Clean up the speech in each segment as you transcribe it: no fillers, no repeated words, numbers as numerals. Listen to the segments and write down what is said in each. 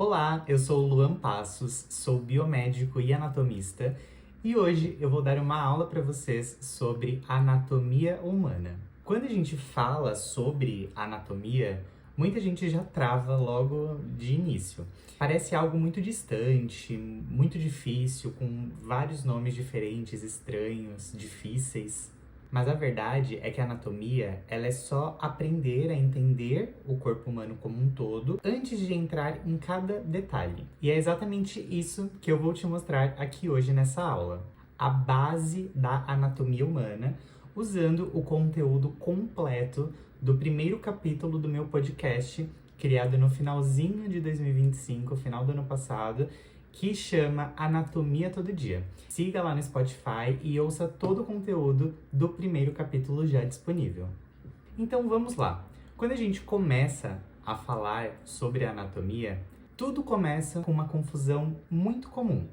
Olá, eu sou o Luan Passos, sou biomédico e anatomista e hoje eu vou dar uma aula para vocês sobre anatomia humana. Quando a gente fala sobre anatomia, muita gente já trava logo de início. Parece algo muito distante, muito difícil, com vários nomes diferentes, estranhos, difíceis. Mas a verdade é que a anatomia, ela é só aprender a entender o corpo humano como um todo antes de entrar em cada detalhe. E é exatamente isso que eu vou te mostrar aqui hoje nessa aula. A base da anatomia humana, usando o conteúdo completo do primeiro capítulo do meu podcast, criado no finalzinho de 2025, final do ano passado, que chama Anatomia Todo Dia. Siga lá no Spotify e ouça todo o conteúdo do primeiro capítulo já disponível. Então vamos lá. Quando a gente começa a falar sobre anatomia, tudo começa com uma confusão muito comum.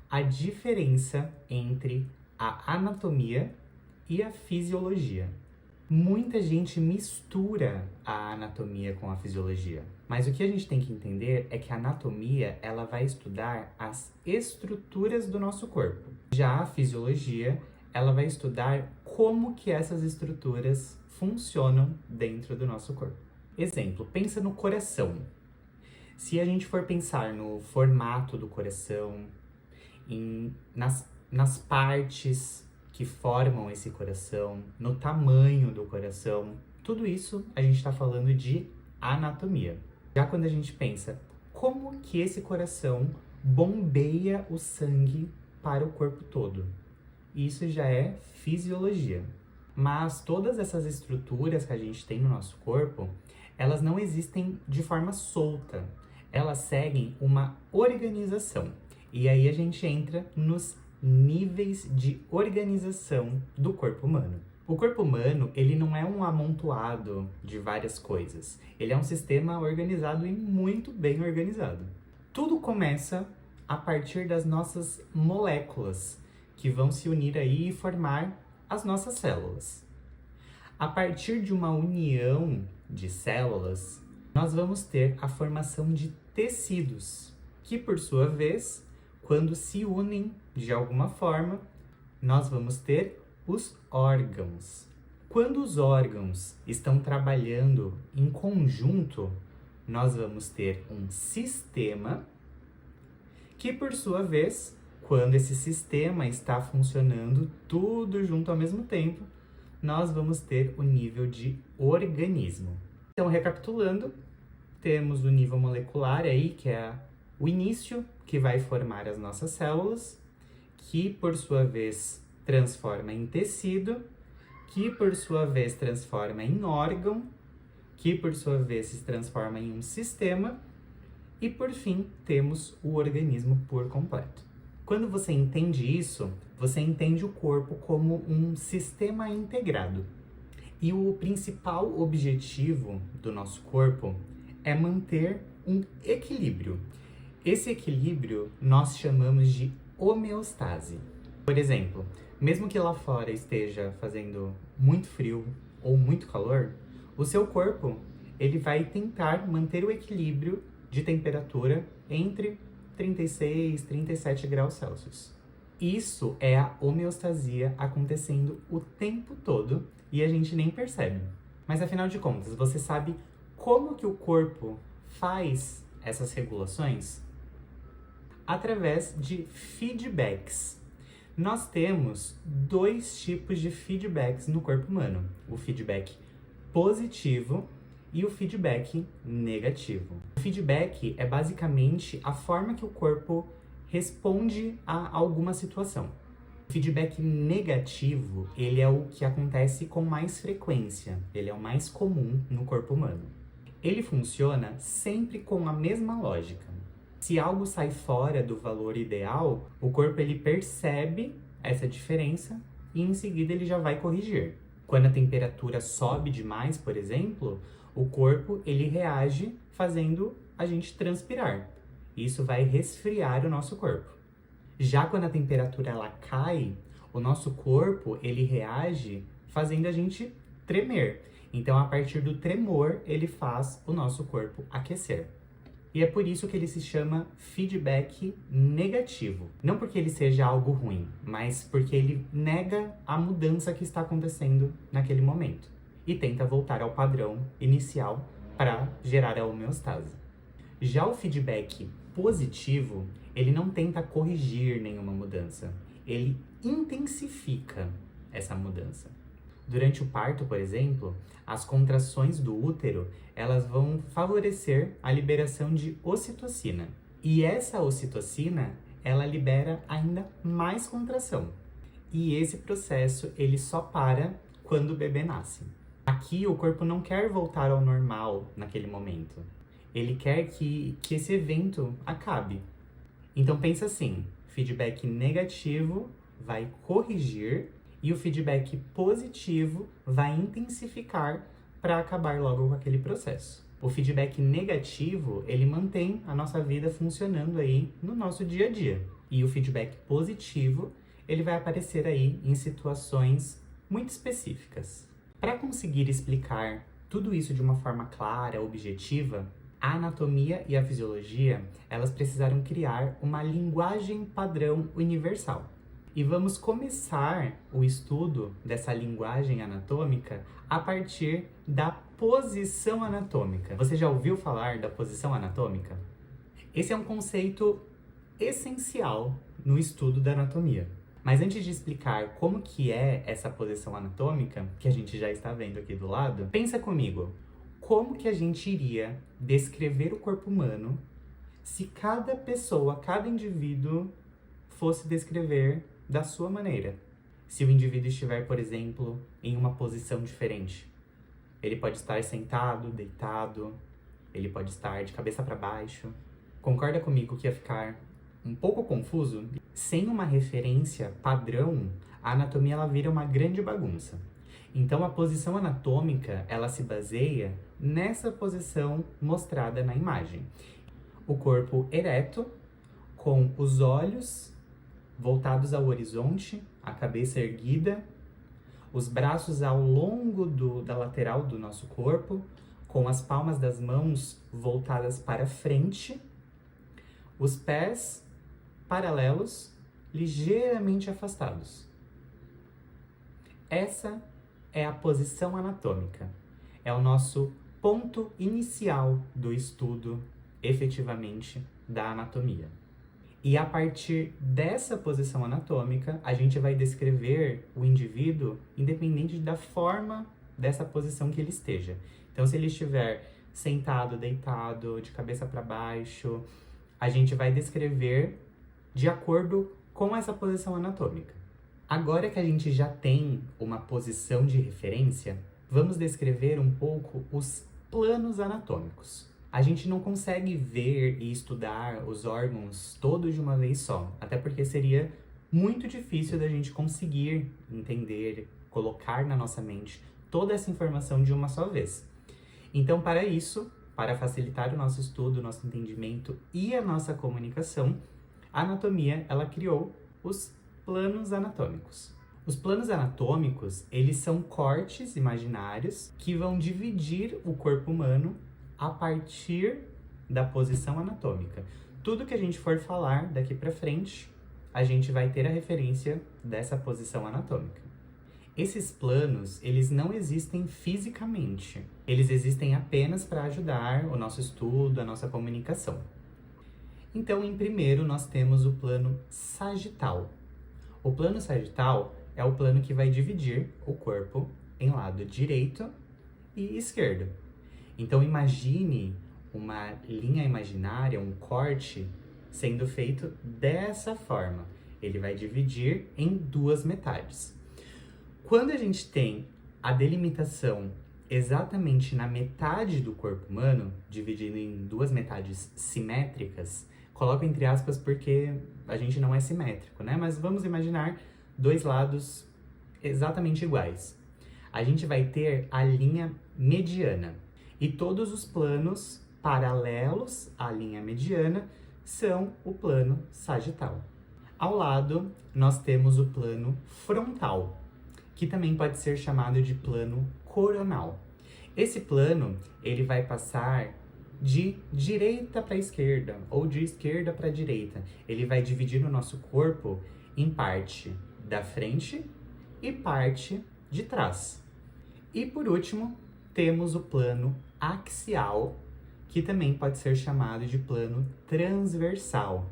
A diferença entre a anatomia e a fisiologia. Muita gente mistura a anatomia com a fisiologia. Mas o que a gente tem que entender é que a anatomia, ela vai estudar as estruturas do nosso corpo. Já a fisiologia, ela vai estudar como que essas estruturas funcionam dentro do nosso corpo. Exemplo, pensa no coração. Se a gente for pensar no formato do coração, nas partes que formam esse coração, no tamanho do coração, tudo isso a gente está falando de anatomia. Já quando a gente pensa como que esse coração bombeia o sangue para o corpo todo, isso já é fisiologia. Mas todas essas estruturas que a gente tem no nosso corpo, elas não existem de forma solta, elas seguem uma organização. E aí a gente entra nos níveis de organização do corpo humano. O corpo humano, ele não é um amontoado de várias coisas. Ele é um sistema organizado e muito bem organizado. Tudo começa a partir das nossas moléculas, que vão se unir aí e formar as nossas células. A partir de uma união de células, nós vamos ter a formação de tecidos, que por sua vez, quando se unem de alguma forma, nós vamos ter os órgãos. Quando os órgãos estão trabalhando em conjunto, nós vamos ter um sistema que, por sua vez, quando esse sistema está funcionando tudo junto ao mesmo tempo, nós vamos ter o nível de organismo. Então, recapitulando, temos o nível molecular aí, que é o início, que vai formar as nossas células, que por sua vez transforma em tecido, que por sua vez transforma em órgão, que por sua vez se transforma em um sistema, e por fim temos o organismo por completo. Quando você entende isso, você entende o corpo como um sistema integrado. E o principal objetivo do nosso corpo é manter um equilíbrio. Esse equilíbrio nós chamamos de homeostase. Por exemplo, mesmo que lá fora esteja fazendo muito frio ou muito calor, o seu corpo ele vai tentar manter o equilíbrio de temperatura entre 36 e 37 graus Celsius. Isso é a homeostasia acontecendo o tempo todo e a gente nem percebe. Mas afinal de contas, você sabe como que o corpo faz essas regulações? Através de feedbacks. Nós temos dois tipos de feedbacks no corpo humano: o feedback positivo e o feedback negativo. O feedback é basicamente a forma que o corpo responde a alguma situação. O feedback negativo, ele é o que acontece com mais frequência, ele é o mais comum no corpo humano. Ele funciona sempre com a mesma lógica. Se algo sai fora do valor ideal, o corpo ele percebe essa diferença e em seguida ele já vai corrigir. Quando a temperatura sobe demais, por exemplo, o corpo ele reage fazendo a gente transpirar. Isso vai resfriar o nosso corpo. Já quando a temperatura ela cai, o nosso corpo ele reage fazendo a gente tremer. Então, a partir do tremor, ele faz o nosso corpo aquecer. E é por isso que ele se chama feedback negativo. Não porque ele seja algo ruim, mas porque ele nega a mudança que está acontecendo naquele momento e tenta voltar ao padrão inicial para gerar a homeostase. Já o feedback positivo, ele não tenta corrigir nenhuma mudança, ele intensifica essa mudança. Durante o parto, por exemplo, as contrações do útero, elas vão favorecer a liberação de ocitocina. E essa ocitocina, ela libera ainda mais contração. E esse processo, ele só para quando o bebê nasce. Aqui, o corpo não quer voltar ao normal naquele momento. Ele quer que esse evento acabe. Então pensa assim, feedback negativo vai corrigir e o feedback positivo vai intensificar para acabar logo com aquele processo. O feedback negativo, ele mantém a nossa vida funcionando aí no nosso dia a dia. E o feedback positivo, ele vai aparecer aí em situações muito específicas. Para conseguir explicar tudo isso de uma forma clara, objetiva, a anatomia e a fisiologia, elas precisaram criar uma linguagem padrão universal. E vamos começar o estudo dessa linguagem anatômica a partir da posição anatômica. Você já ouviu falar da posição anatômica? Esse é um conceito essencial no estudo da anatomia. Mas antes de explicar como que é essa posição anatômica, que a gente já está vendo aqui do lado, pensa comigo, como que a gente iria descrever o corpo humano se cada pessoa, cada indivíduo fosse descrever da sua maneira? Se o indivíduo estiver, por exemplo, em uma posição diferente. Ele pode estar sentado, deitado, ele pode estar de cabeça para baixo. Concorda comigo que ia ficar um pouco confuso? Sem uma referência padrão, a anatomia ela vira uma grande bagunça. Então a posição anatômica, ela se baseia nessa posição mostrada na imagem. O corpo ereto, com os olhos voltados ao horizonte, a cabeça erguida, os braços ao longo da lateral do nosso corpo, com as palmas das mãos voltadas para frente, os pés paralelos, ligeiramente afastados. Essa é a posição anatômica. É o nosso ponto inicial do estudo, efetivamente, da anatomia. E a partir dessa posição anatômica, a gente vai descrever o indivíduo independente da forma dessa posição que ele esteja. Então, se ele estiver sentado, deitado, de cabeça para baixo, a gente vai descrever de acordo com essa posição anatômica. Agora que a gente já tem uma posição de referência, vamos descrever um pouco os planos anatômicos. A gente não consegue ver e estudar os órgãos todos de uma vez só, até porque seria muito difícil da gente conseguir entender, colocar na nossa mente toda essa informação de uma só vez. Então, para isso, para facilitar o nosso estudo, o nosso entendimento e a nossa comunicação, a anatomia, ela criou os planos anatômicos. Os planos anatômicos, eles são cortes imaginários que vão dividir o corpo humano a partir da posição anatômica. Tudo que a gente for falar daqui para frente, a gente vai ter a referência dessa posição anatômica. Esses planos, eles não existem fisicamente. Eles existem apenas para ajudar o nosso estudo, a nossa comunicação. Então, em primeiro, nós temos o plano sagital. O plano sagital é o plano que vai dividir o corpo em lado direito e esquerdo. Então, imagine uma linha imaginária, um corte, sendo feito dessa forma. Ele vai dividir em duas metades. Quando a gente tem a delimitação exatamente na metade do corpo humano, dividido em duas metades simétricas, coloco entre aspas porque a gente não é simétrico, né? Mas vamos imaginar dois lados exatamente iguais. A gente vai ter a linha mediana. E todos os planos paralelos à linha mediana são o plano sagital. Ao lado, nós temos o plano frontal, que também pode ser chamado de plano coronal. Esse plano, ele vai passar de direita para esquerda ou de esquerda para direita. Ele vai dividir o nosso corpo em parte da frente e parte de trás. E por último, temos o plano axial, que também pode ser chamado de plano transversal.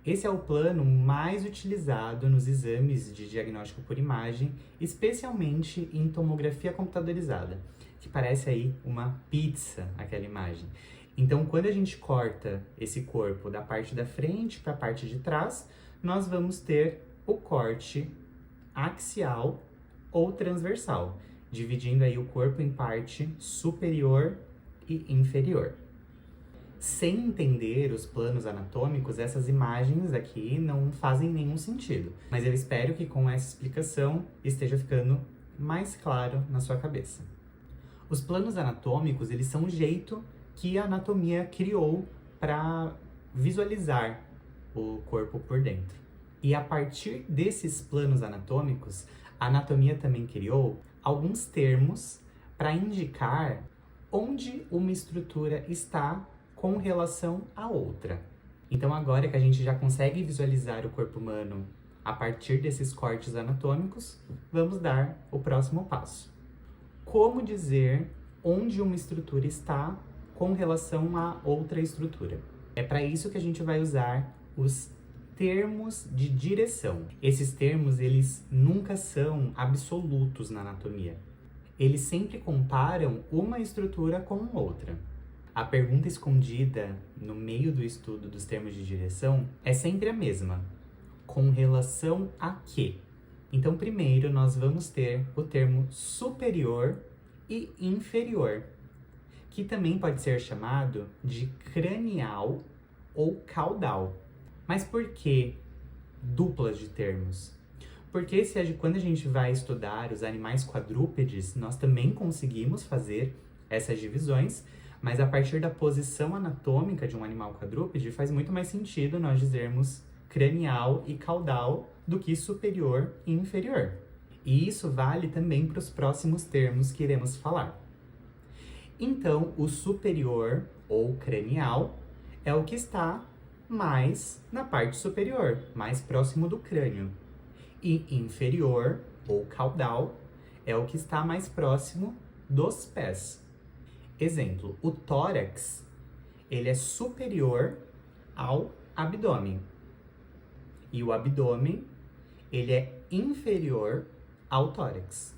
Esse é o plano mais utilizado nos exames de diagnóstico por imagem, especialmente em tomografia computadorizada, que parece aí uma pizza, aquela imagem. Então, quando a gente corta esse corpo da parte da frente para a parte de trás, nós vamos ter o corte axial ou transversal, dividindo aí o corpo em parte superior e inferior. Sem entender os planos anatômicos, essas imagens aqui não fazem nenhum sentido. Mas eu espero que com essa explicação esteja ficando mais claro na sua cabeça. Os planos anatômicos, eles são o jeito que a anatomia criou para visualizar o corpo por dentro. E a partir desses planos anatômicos, a anatomia também criou alguns termos para indicar onde uma estrutura está com relação à outra. Então, agora que a gente já consegue visualizar o corpo humano a partir desses cortes anatômicos, vamos dar o próximo passo. Como dizer onde uma estrutura está com relação a outra estrutura? É para isso que a gente vai usar os termos de direção. Esses termos, eles nunca são absolutos na anatomia. Eles sempre comparam uma estrutura com outra. A pergunta escondida no meio do estudo dos termos de direção é sempre a mesma. Com relação a quê? Então, primeiro, nós vamos ter o termo superior e inferior, que também pode ser chamado de cranial ou caudal. Mas por que duplas de termos? Porque quando a gente vai estudar os animais quadrúpedes, nós também conseguimos fazer essas divisões, mas a partir da posição anatômica de um animal quadrúpede, faz muito mais sentido nós dizermos cranial e caudal do que superior e inferior. E isso vale também para os próximos termos que iremos falar. Então, o superior ou cranial é o que está mais na parte superior, mais próximo do crânio. E inferior ou caudal é o que está mais próximo dos pés. Exemplo, o tórax, ele é superior ao abdômen. E o abdômen, ele é inferior ao tórax.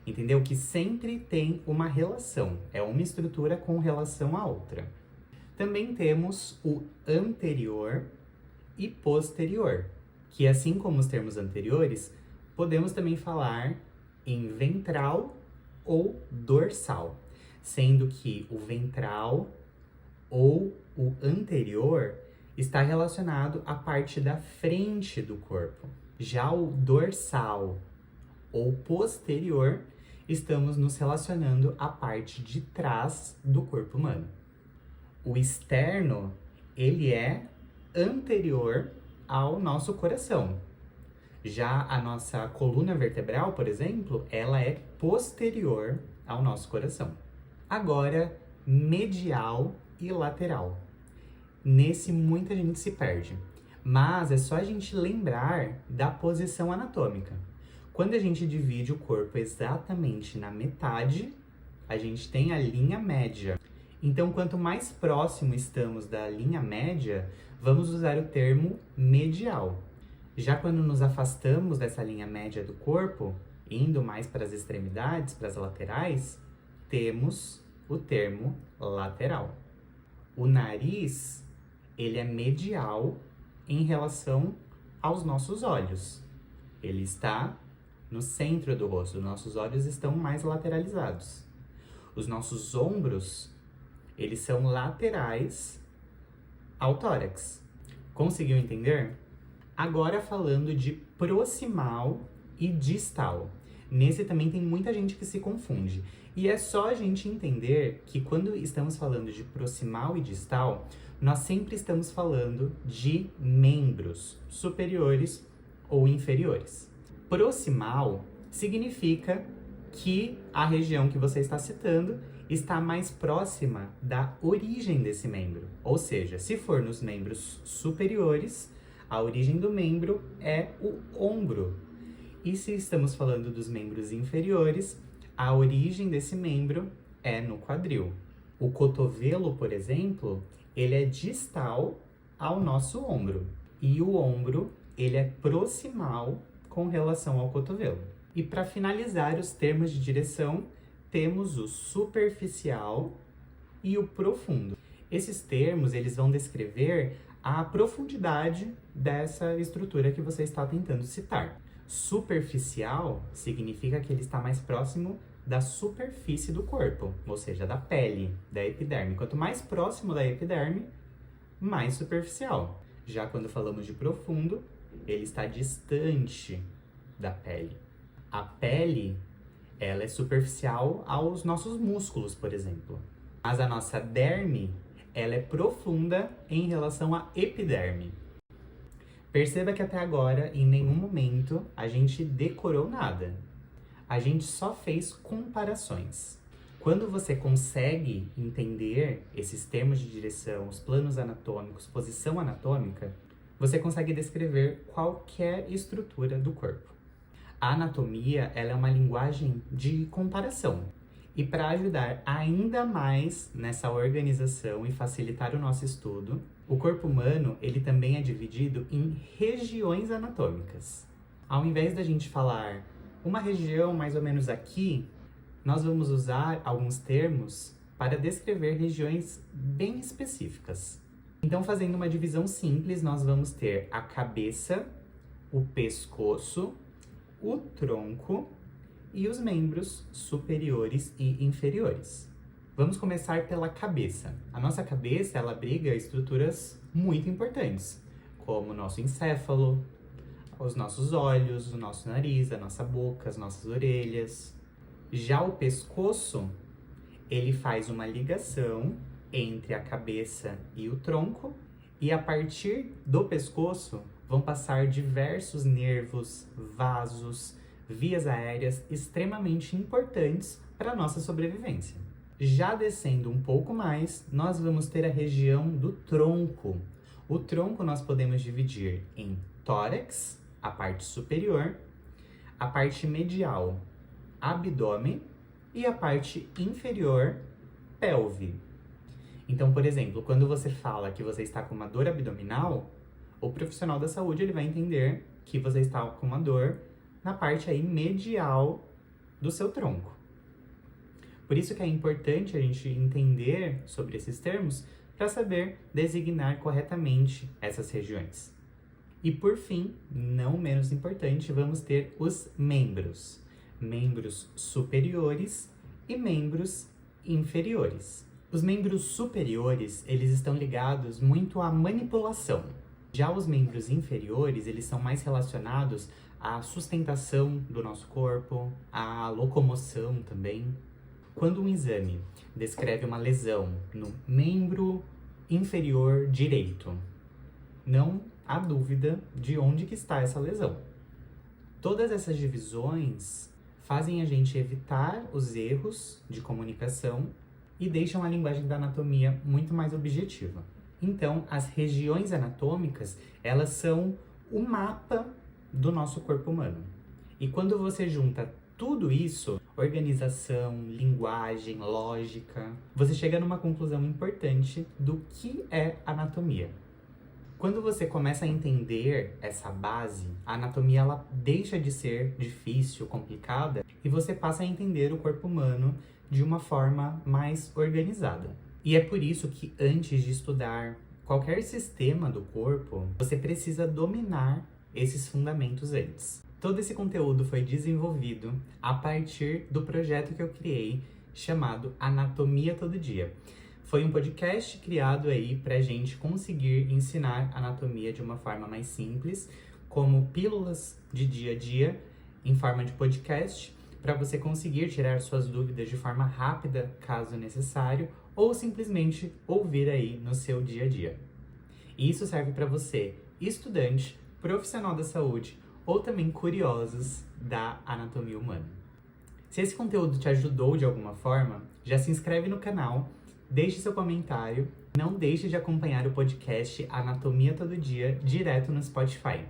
Entendeu? Que sempre tem uma relação. É uma estrutura com relação à outra. Também temos o anterior e posterior, que assim como os termos anteriores, podemos também falar em ventral ou dorsal, sendo que o ventral ou o anterior está relacionado à parte da frente do corpo. Já o dorsal ou posterior, estamos nos relacionando à parte de trás do corpo humano. O externo, ele é anterior ao nosso coração. Já a nossa coluna vertebral, por exemplo, ela é posterior ao nosso coração. Agora, medial e lateral. Nesse, muita gente se perde. Mas é só a gente lembrar da posição anatômica. Quando a gente divide o corpo exatamente na metade, a gente tem a linha média. Então, quanto mais próximo estamos da linha média, vamos usar o termo medial. Já quando nos afastamos dessa linha média do corpo, indo mais para as extremidades, para as laterais, temos o termo lateral. O nariz, ele é medial em relação aos nossos olhos. Ele está no centro do rosto, nossos olhos estão mais lateralizados. Os nossos ombros, eles são laterais ao tórax. Conseguiu entender? Agora falando de proximal e distal. Nesse também tem muita gente que se confunde. E é só a gente entender que quando estamos falando de proximal e distal, nós sempre estamos falando de membros superiores ou inferiores. Proximal significa que a região que você está citando está mais próxima da origem desse membro. Ou seja, se for nos membros superiores, a origem do membro é o ombro. E se estamos falando dos membros inferiores, a origem desse membro é no quadril. O cotovelo, por exemplo, ele é distal ao nosso ombro. E o ombro, ele é proximal com relação ao cotovelo. E para finalizar os termos de direção, temos o superficial e o profundo. Esses termos, eles vão descrever a profundidade dessa estrutura que você está tentando citar. Superficial significa que ele está mais próximo da superfície do corpo, ou seja, da pele, da epiderme. Quanto mais próximo da epiderme, mais superficial. Já quando falamos de profundo, ele está distante da pele. A pele, ela é superficial aos nossos músculos, por exemplo. Mas a nossa derme, ela é profunda em relação à epiderme. Perceba que até agora, em nenhum momento, a gente decorou nada. A gente só fez comparações. Quando você consegue entender esses termos de direção, os planos anatômicos, posição anatômica, você consegue descrever qualquer estrutura do corpo. A anatomia, ela é uma linguagem de comparação. E para ajudar ainda mais nessa organização e facilitar o nosso estudo, o corpo humano, ele também é dividido em regiões anatômicas. Ao invés da gente falar uma região mais ou menos aqui, nós vamos usar alguns termos para descrever regiões bem específicas. Então, fazendo uma divisão simples, nós vamos ter a cabeça, o pescoço, o tronco e os membros superiores e inferiores. Vamos começar pela cabeça. A nossa cabeça, ela abriga estruturas muito importantes, como o nosso encéfalo, os nossos olhos, o nosso nariz, a nossa boca, as nossas orelhas. Já o pescoço, ele faz uma ligação entre a cabeça e o tronco, e a partir do pescoço vão passar diversos nervos, vasos, vias aéreas extremamente importantes para a nossa sobrevivência. Já descendo um pouco mais, nós vamos ter a região do tronco. O tronco nós podemos dividir em tórax, a parte superior, a parte medial, abdômen, e a parte inferior, pelve. Então, por exemplo, quando você fala que você está com uma dor abdominal, o profissional da saúde ele vai entender que você está com uma dor na parte aí medial do seu tronco. Por isso que é importante a gente entender sobre esses termos para saber designar corretamente essas regiões. E por fim, não menos importante, vamos ter os membros. Membros superiores e membros inferiores. Os membros superiores, eles estão ligados muito à manipulação. Já os membros inferiores, eles são mais relacionados à sustentação do nosso corpo, à locomoção também. Quando um exame descreve uma lesão no membro inferior direito, não há dúvida de onde que está essa lesão. Todas essas divisões fazem a gente evitar os erros de comunicação e deixam a linguagem da anatomia muito mais objetiva. Então, as regiões anatômicas, elas são o mapa do nosso corpo humano. E quando você junta tudo isso, organização, linguagem, lógica, você chega numa conclusão importante do que é anatomia. Quando você começa a entender essa base, a anatomia ela deixa de ser difícil, complicada, e você passa a entender o corpo humano de uma forma mais organizada. E é por isso que antes de estudar qualquer sistema do corpo, você precisa dominar esses fundamentos antes. Todo esse conteúdo foi desenvolvido a partir do projeto que eu criei, chamado Anatomia Todo Dia. Foi um podcast criado aí pra gente conseguir ensinar anatomia de uma forma mais simples, como pílulas de dia a dia, em forma de podcast, para você conseguir tirar suas dúvidas de forma rápida, caso necessário, ou simplesmente ouvir aí no seu dia a dia. E isso serve para você, estudante, profissional da saúde, ou também curiosos da anatomia humana. Se esse conteúdo te ajudou de alguma forma, Já se inscreve no canal, deixe seu comentário, não deixe de acompanhar o podcast Anatomia Todo Dia direto no Spotify.